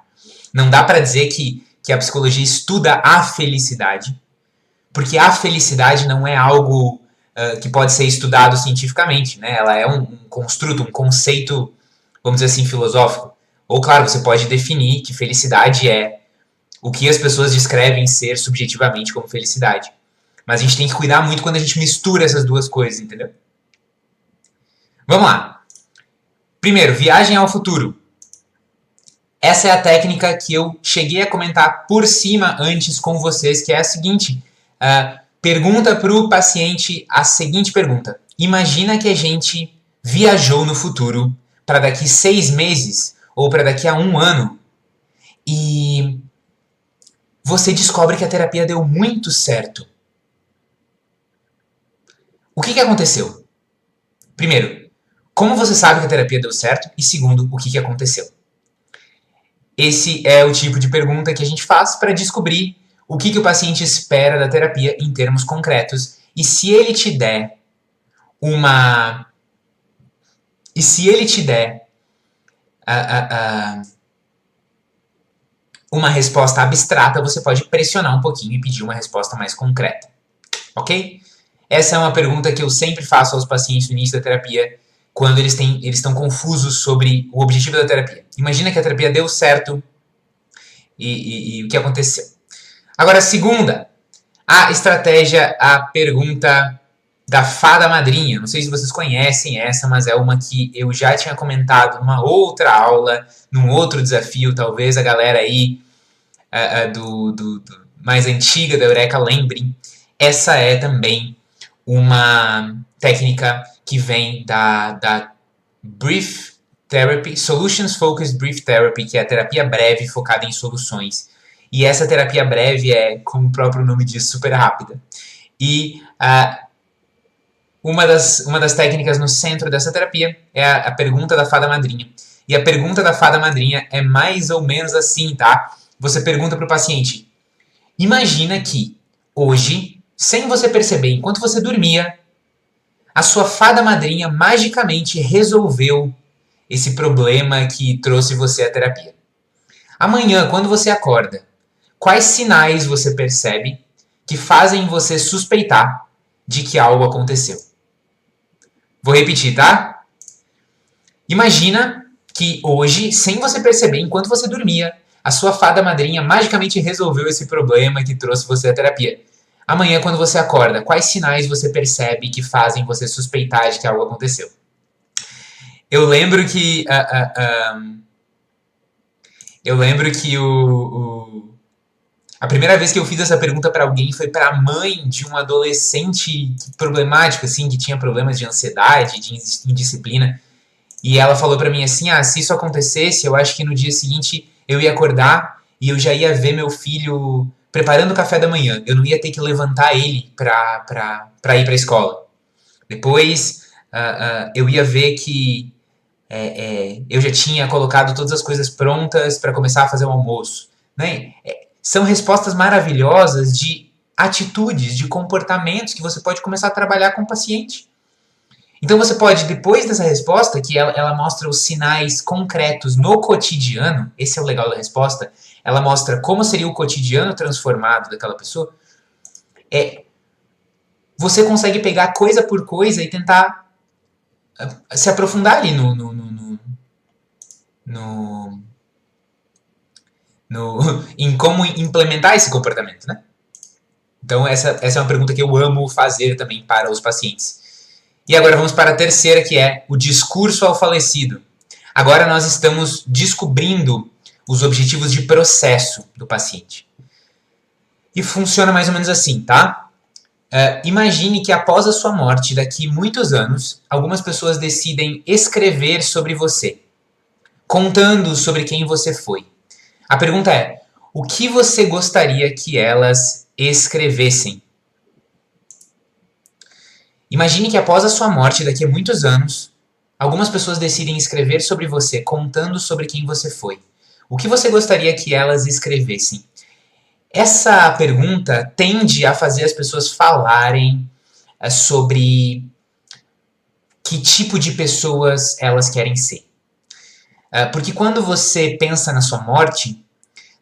Não dá para dizer que a psicologia estuda a felicidade, porque a felicidade não é algo que pode ser estudado cientificamente, né? Ela é um construto, um conceito, vamos dizer assim, filosófico. Ou, claro, você pode definir que felicidade é o que as pessoas descrevem ser subjetivamente como felicidade. Mas a gente tem que cuidar muito quando a gente mistura essas duas coisas, entendeu? Vamos lá. Primeiro, viagem ao futuro. Essa é a técnica que eu cheguei a comentar por cima antes com vocês, que é a seguinte. Pergunta para o paciente a seguinte pergunta. Imagina que a gente viajou no futuro para daqui 6 meses ou para daqui a 1 ano e você descobre que a terapia deu muito certo. O que aconteceu? Primeiro, como você sabe que a terapia deu certo? E segundo, o que aconteceu? Esse é o tipo de pergunta que a gente faz para descobrir o que o paciente espera da terapia em termos concretos. E se ele te der uma resposta abstrata, você pode pressionar um pouquinho e pedir uma resposta mais concreta. Ok? Essa é uma pergunta que eu sempre faço aos pacientes no início da terapia, quando eles estão confusos sobre o objetivo da terapia. Imagina que a terapia deu certo e o que aconteceu. Agora, segunda, a estratégia, a pergunta da fada madrinha. Não sei se vocês conhecem essa, mas é uma que eu já tinha comentado numa outra aula, num outro desafio. Talvez a galera aí do mais antiga da Eureka lembrem. Essa é também uma técnica que vem da Brief Therapy, Solutions Focused Brief Therapy, que é a terapia breve focada em soluções. E essa terapia breve é, como o próprio nome diz, super rápida. E uma das técnicas no centro dessa terapia é a pergunta da fada madrinha. E a pergunta da fada madrinha é mais ou menos assim, tá? Você pergunta para o paciente, imagina que hoje, sem você perceber, enquanto você dormia, a sua fada madrinha magicamente resolveu esse problema que trouxe você à terapia. Amanhã, quando você acorda, quais sinais você percebe que fazem você suspeitar de que algo aconteceu? Vou repetir, tá? Imagina que hoje, sem você perceber, enquanto você dormia, a sua fada madrinha magicamente resolveu esse problema que trouxe você à terapia. Amanhã, quando você acorda, quais sinais você percebe que fazem você suspeitar de que algo aconteceu? Eu lembro que a primeira vez que eu fiz essa pergunta para alguém foi para a mãe de um adolescente problemático, assim, que tinha problemas de ansiedade, de indisciplina. E ela falou para mim assim: se isso acontecesse, eu acho que no dia seguinte eu ia acordar e eu já ia ver meu filho preparando o café da manhã. Eu não ia ter que levantar ele para ir para a escola. Depois eu ia ver que eu já tinha colocado todas as coisas prontas para começar a fazer o almoço. Né? São respostas maravilhosas de atitudes, de comportamentos que você pode começar a trabalhar com o paciente. Então você pode, depois dessa resposta, que ela mostra os sinais concretos no cotidiano, esse é o legal da resposta, ela mostra como seria o cotidiano transformado daquela pessoa, você consegue pegar coisa por coisa e tentar se aprofundar ali em como implementar esse comportamento, né? Então essa é uma pergunta que eu amo fazer também para os pacientes. E agora vamos para a terceira, que é o discurso ao falecido. Agora nós estamos descobrindo os objetivos de processo do paciente. E funciona mais ou menos assim, tá? Imagine que após a sua morte, daqui muitos anos, algumas pessoas decidem escrever sobre você, contando sobre quem você foi. A pergunta é: o que você gostaria que elas escrevessem? Imagine que após a sua morte, daqui a muitos anos, algumas pessoas decidem escrever sobre você, contando sobre quem você foi. O que você gostaria que elas escrevessem? Essa pergunta tende a fazer as pessoas falarem sobre que tipo de pessoas elas querem ser. Porque quando você pensa na sua morte,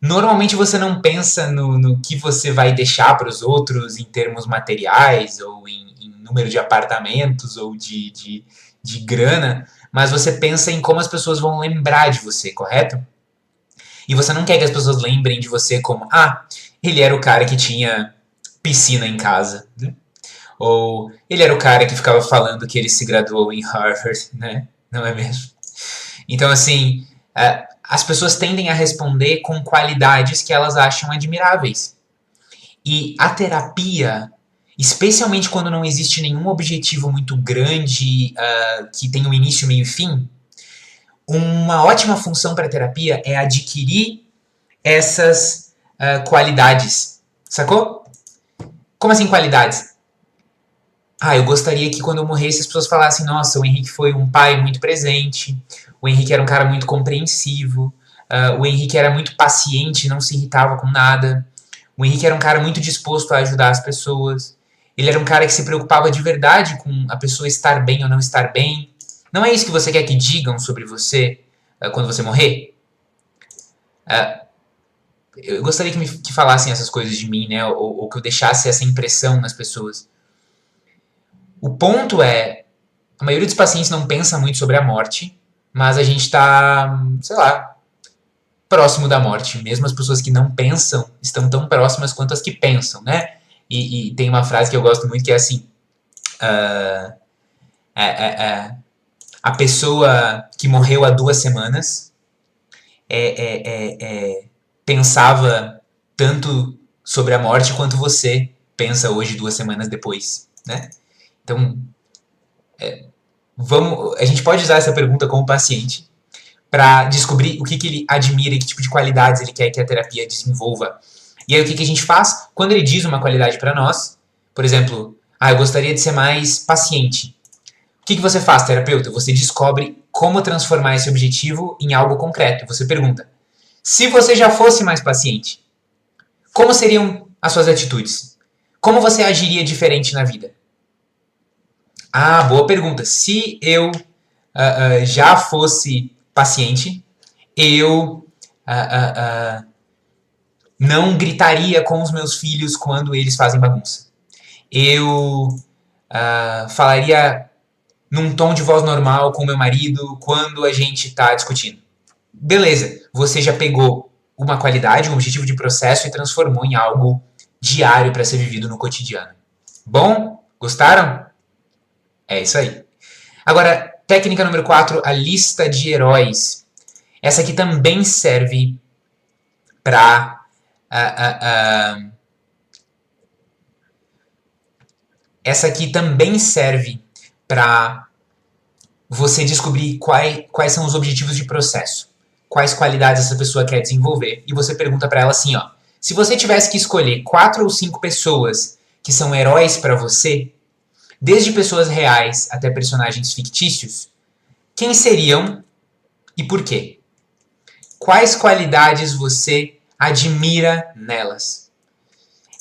normalmente você não pensa no que você vai deixar para os outros em termos materiais, ou em número de apartamentos, ou de grana, mas você pensa em como as pessoas vão lembrar de você, correto? E você não quer que as pessoas lembrem de você como: ele era o cara que tinha piscina em casa, né? Ou ele era o cara que ficava falando que ele se graduou em Harvard, né? Não é mesmo? Então, assim, as pessoas tendem a responder com qualidades que elas acham admiráveis. E a terapia, especialmente quando não existe nenhum objetivo muito grande que tenha um início, meio e fim, uma ótima função para a terapia é adquirir essas qualidades. Sacou? Como assim qualidades? Eu gostaria que quando eu morresse as pessoas falassem: nossa, o Henrique foi um pai muito presente, o Henrique era um cara muito compreensivo, o Henrique era muito paciente, não se irritava com nada, o Henrique era um cara muito disposto a ajudar as pessoas, ele era um cara que se preocupava de verdade com a pessoa estar bem ou não estar bem. Não é isso que você quer que digam sobre você quando você morrer? Eu gostaria que falassem essas coisas de mim, né? Ou que eu deixasse essa impressão nas pessoas. O ponto é, a maioria dos pacientes não pensa muito sobre a morte, mas a gente está, sei lá, próximo da morte. Mesmo as pessoas que não pensam estão tão próximas quanto as que pensam, né? E tem uma frase que eu gosto muito que é assim: a pessoa que morreu há 2 semanas pensava tanto sobre a morte quanto você pensa hoje, 2 semanas depois, né? Então, a gente pode usar essa pergunta como paciente para descobrir o que ele admira e que tipo de qualidades ele quer que a terapia desenvolva. E aí o que a gente faz? Quando ele diz uma qualidade para nós, por exemplo, eu gostaria de ser mais paciente. O que você faz, terapeuta? Você descobre como transformar esse objetivo em algo concreto. Você pergunta: se você já fosse mais paciente, como seriam as suas atitudes? Como você agiria diferente na vida? Boa pergunta. Se eu já fosse paciente, eu não gritaria com os meus filhos quando eles fazem bagunça. Eu falaria num tom de voz normal com meu marido quando a gente está discutindo. Beleza, você já pegou uma qualidade, um objetivo de processo e transformou em algo diário para ser vivido no cotidiano. Bom? Gostaram? É isso aí. Agora, técnica número 4, a lista de heróis. Essa aqui também serve para essa aqui também serve para você descobrir quais são os objetivos de processo, quais qualidades essa pessoa quer desenvolver, e você pergunta para ela assim, ó, se você tivesse que escolher 4 ou 5 pessoas que são heróis para você, desde pessoas reais até personagens fictícios, quem seriam e por quê? Quais qualidades você admira nelas?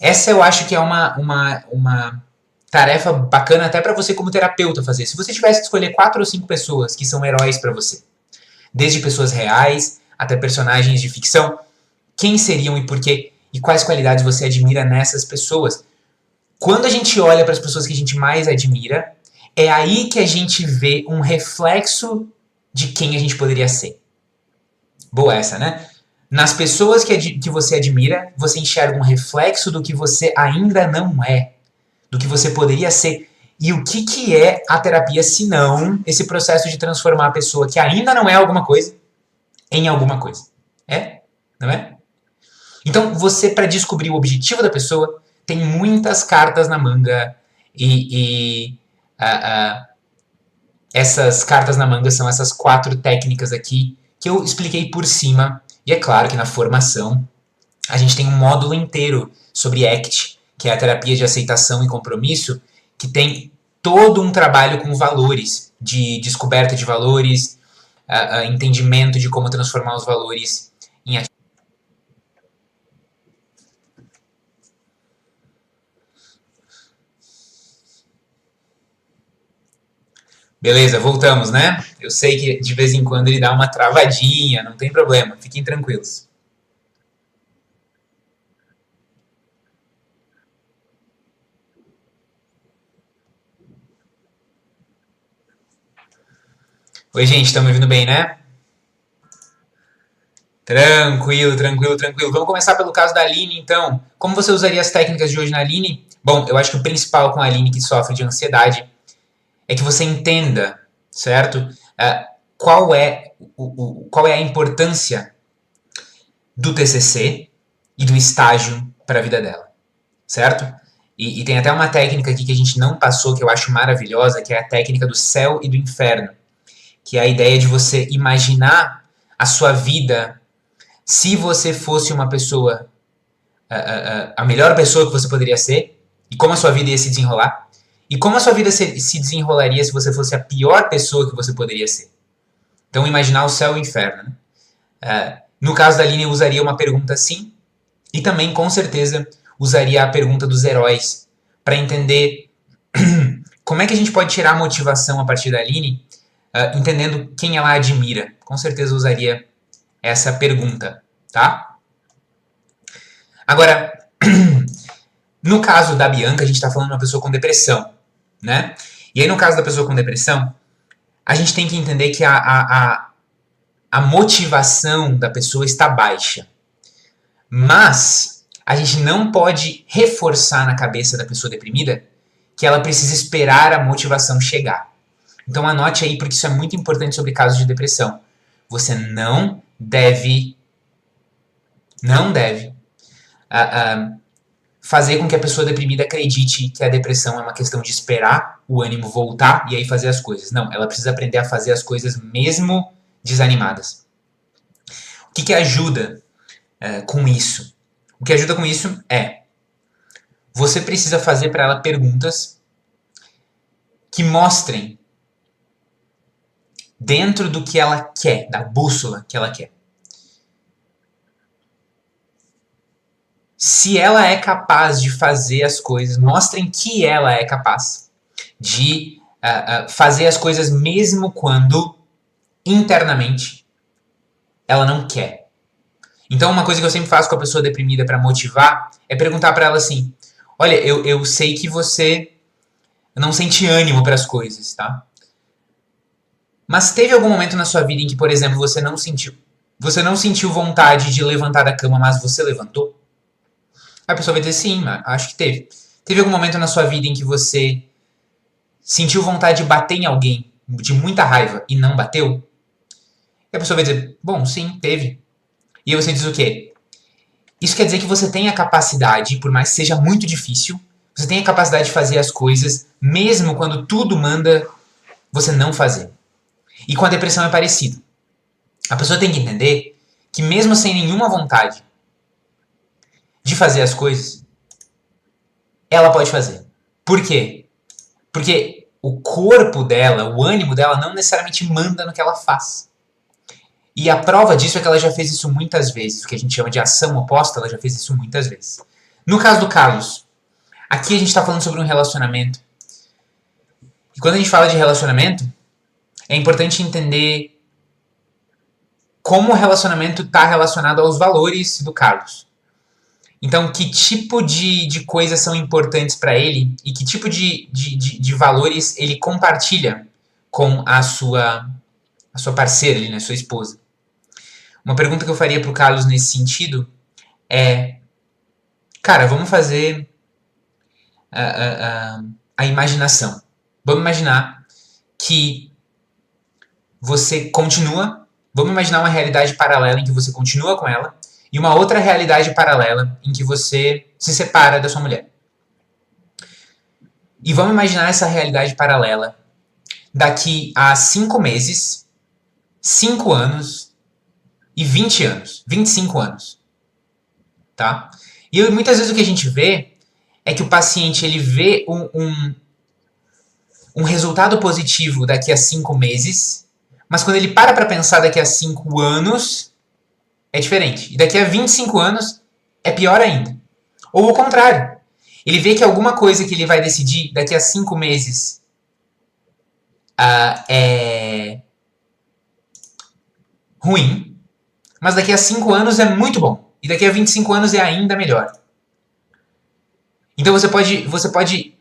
Essa eu acho que é uma tarefa bacana até para você como terapeuta fazer. Se você tivesse que escolher 4 ou 5 pessoas que são heróis para você, desde pessoas reais até personagens de ficção, quem seriam e por quê? E quais qualidades você admira nessas pessoas? Quando a gente olha para as pessoas que a gente mais admira, é aí que a gente vê um reflexo de quem a gente poderia ser. Boa essa, né? Nas pessoas que você admira, você enxerga um reflexo do que você ainda não é, do que você poderia ser. E o que é a terapia se não esse processo de transformar a pessoa que ainda não é alguma coisa em alguma coisa? É? Não é? Então, você, para descobrir o objetivo da pessoa, tem muitas cartas na manga essas cartas na manga são essas 4 técnicas aqui que eu expliquei por cima. E é claro que na formação a gente tem um módulo inteiro sobre ACT, que é a terapia de aceitação e compromisso, que tem todo um trabalho com valores, de descoberta de valores, entendimento de como transformar os valores em atitude. Beleza, voltamos, né? Eu sei que de vez em quando ele dá uma travadinha, não tem problema, fiquem tranquilos. Oi, gente, estão me ouvindo bem, né? Tranquilo, tranquilo, tranquilo. Vamos começar pelo caso da Aline, então. Como você usaria as técnicas de hoje na Aline? Bom, eu acho que o principal com a Aline que sofre de ansiedade é que você entenda, certo? Qual é a importância do TCC e do estágio para a vida dela, certo? E tem até uma técnica aqui que a gente não passou, que eu acho maravilhosa, que é a técnica do céu e do inferno, que é a ideia de você imaginar a sua vida se você fosse uma pessoa, a melhor pessoa que você poderia ser, e como a sua vida ia se desenrolar, e como a sua vida se desenrolaria se você fosse a pior pessoa que você poderia ser. Então, imaginar o céu e o inferno. Né? No caso da Aline, eu usaria uma pergunta assim, e também, com certeza, usaria a pergunta dos heróis, para entender como é que a gente pode tirar a motivação a partir da Aline, entendendo quem ela admira. Com certeza usaria essa pergunta, tá? Agora, no caso da Bianca, a gente está falando de uma pessoa com depressão, né? E aí, no caso da pessoa com depressão, a gente tem que entender que a motivação da pessoa está baixa. Mas a gente não pode reforçar na cabeça da pessoa deprimida que ela precisa esperar a motivação chegar. Então anote aí, porque isso é muito importante sobre casos de depressão. Você não deve fazer com que a pessoa deprimida acredite que a depressão é uma questão de esperar o ânimo voltar e aí fazer as coisas. Não, ela precisa aprender a fazer as coisas mesmo desanimadas. O que ajuda com isso? O que ajuda com isso é você precisa fazer para ela perguntas que mostrem dentro do que ela quer, da bússola que ela quer. Se ela é capaz de fazer as coisas, mostrem que ela é capaz de fazer as coisas mesmo quando internamente ela não quer. Então, uma coisa que eu sempre faço com a pessoa deprimida para motivar é perguntar para ela assim: olha, eu sei que você não sente ânimo para as coisas, tá? Mas teve algum momento na sua vida em que, por exemplo, você não sentiu vontade de levantar da cama, mas você levantou? Aí a pessoa vai dizer sim, acho que teve. Teve algum momento na sua vida em que você sentiu vontade de bater em alguém de muita raiva e não bateu? E a pessoa vai dizer, bom, sim, teve. E aí você diz o quê? Isso quer dizer que você tem a capacidade, por mais que seja muito difícil, você tem a capacidade de fazer as coisas, mesmo quando tudo manda você não fazer. E com a depressão é parecido. A pessoa tem que entender que mesmo sem nenhuma vontade de fazer as coisas, ela pode fazer. Por quê? Porque o corpo dela, o ânimo dela não necessariamente manda no que ela faz. E a prova disso é que ela já fez isso muitas vezes, o que a gente chama de ação oposta, ela já fez isso muitas vezes. No caso do Carlos, aqui a gente está falando sobre um relacionamento. E quando a gente fala de relacionamento, é importante entender como o relacionamento está relacionado aos valores do Carlos. Então, que tipo de coisas são importantes para ele e que tipo de valores ele compartilha com a sua parceira, né, sua esposa. Uma pergunta que eu faria pro Carlos nesse sentido é, cara, vamos fazer a imaginação. Vamos imaginar que você continua, vamos imaginar uma realidade paralela em que você continua com ela e uma outra realidade paralela em que você se separa da sua mulher. E vamos imaginar essa realidade paralela daqui a 5 meses, 5 anos e 20 anos, 25 anos. Tá? E muitas vezes o que a gente vê é que o paciente ele vê um resultado positivo daqui a 5 meses, mas quando ele para pensar daqui a 5 anos, é diferente. E daqui a 25 anos, é pior ainda. Ou o contrário. Ele vê que alguma coisa que ele vai decidir daqui a 5 meses é ruim, mas daqui a 5 anos é muito bom. E daqui a 25 anos é ainda melhor. Então você pode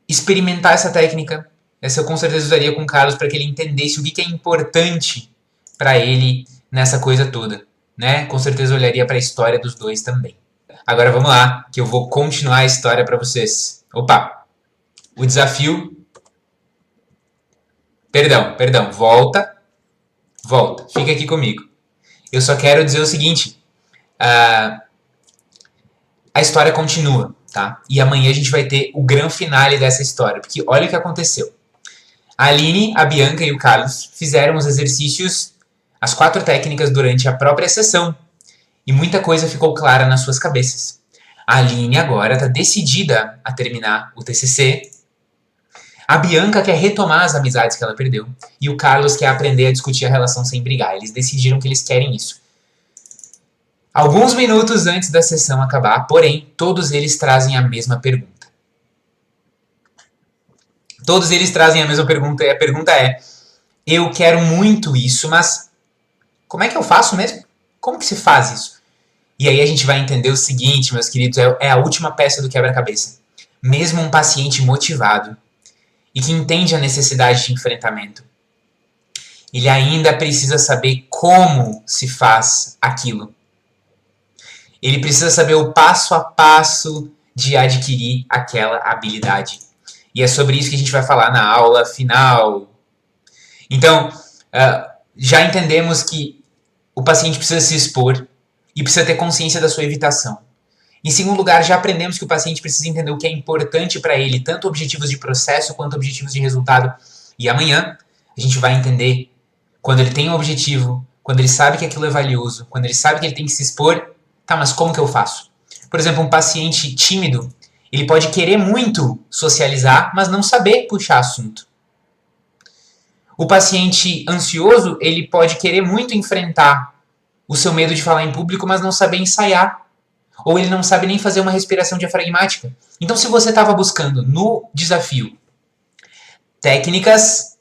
experimentar essa técnica. Essa eu com certeza usaria com o Carlos para que ele entendesse o que é importante para ele nessa coisa toda. Né? Com certeza eu olharia para a história dos dois também. Agora vamos lá, que eu vou continuar a história para vocês. Opa! O desafio... Perdão. Volta. Fica aqui comigo. Eu só quero dizer o seguinte. A história continua, tá? E amanhã a gente vai ter o grande finale dessa história. Porque olha o que aconteceu. A Aline, a Bianca e o Carlos fizeram os exercícios, as 4 técnicas durante a própria sessão. E muita coisa ficou clara nas suas cabeças. A Aline agora está decidida a terminar o TCC. A Bianca quer retomar as amizades que ela perdeu. E o Carlos quer aprender a discutir a relação sem brigar. Eles decidiram que eles querem isso. Alguns minutos antes da sessão acabar, porém, todos eles trazem a mesma pergunta. Todos eles trazem a mesma pergunta e a pergunta é: eu quero muito isso, mas como é que eu faço mesmo? Como que se faz isso? E aí a gente vai entender o seguinte, meus queridos, é a última peça do quebra-cabeça. Mesmo um paciente motivado e que entende a necessidade de enfrentamento, ele ainda precisa saber como se faz aquilo. Ele precisa saber o passo a passo de adquirir aquela habilidade. E é sobre isso que a gente vai falar na aula final. Então, já entendemos que o paciente precisa se expor e precisa ter consciência da sua evitação. Em segundo lugar, já aprendemos que o paciente precisa entender o que é importante para ele, tanto objetivos de processo quanto objetivos de resultado. E amanhã a gente vai entender quando ele tem um objetivo, quando ele sabe que aquilo é valioso, quando ele sabe que ele tem que se expor, tá, mas como que eu faço? Por exemplo, um paciente tímido, ele pode querer muito socializar, mas não saber puxar assunto. O paciente ansioso, ele pode querer muito enfrentar o seu medo de falar em público, mas não saber ensaiar. Ou ele não sabe nem fazer uma respiração diafragmática. Então, se você estava buscando no desafio técnicas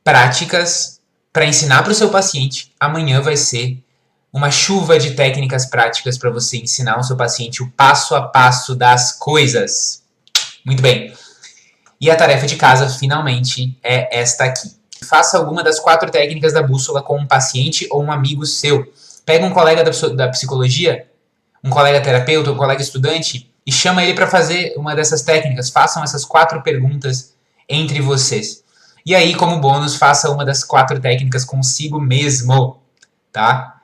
práticas para ensinar para o seu paciente, amanhã vai ser uma chuva de técnicas práticas para você ensinar ao seu paciente o passo a passo das coisas. Muito bem. E a tarefa de casa, finalmente, é esta aqui. Faça alguma das 4 técnicas da bússola com um paciente ou um amigo seu. Pega um colega da psicologia, um colega terapeuta, um colega estudante e chama ele para fazer uma dessas técnicas. Façam essas 4 perguntas entre vocês. E aí, como bônus, faça uma das 4 técnicas consigo mesmo, tá?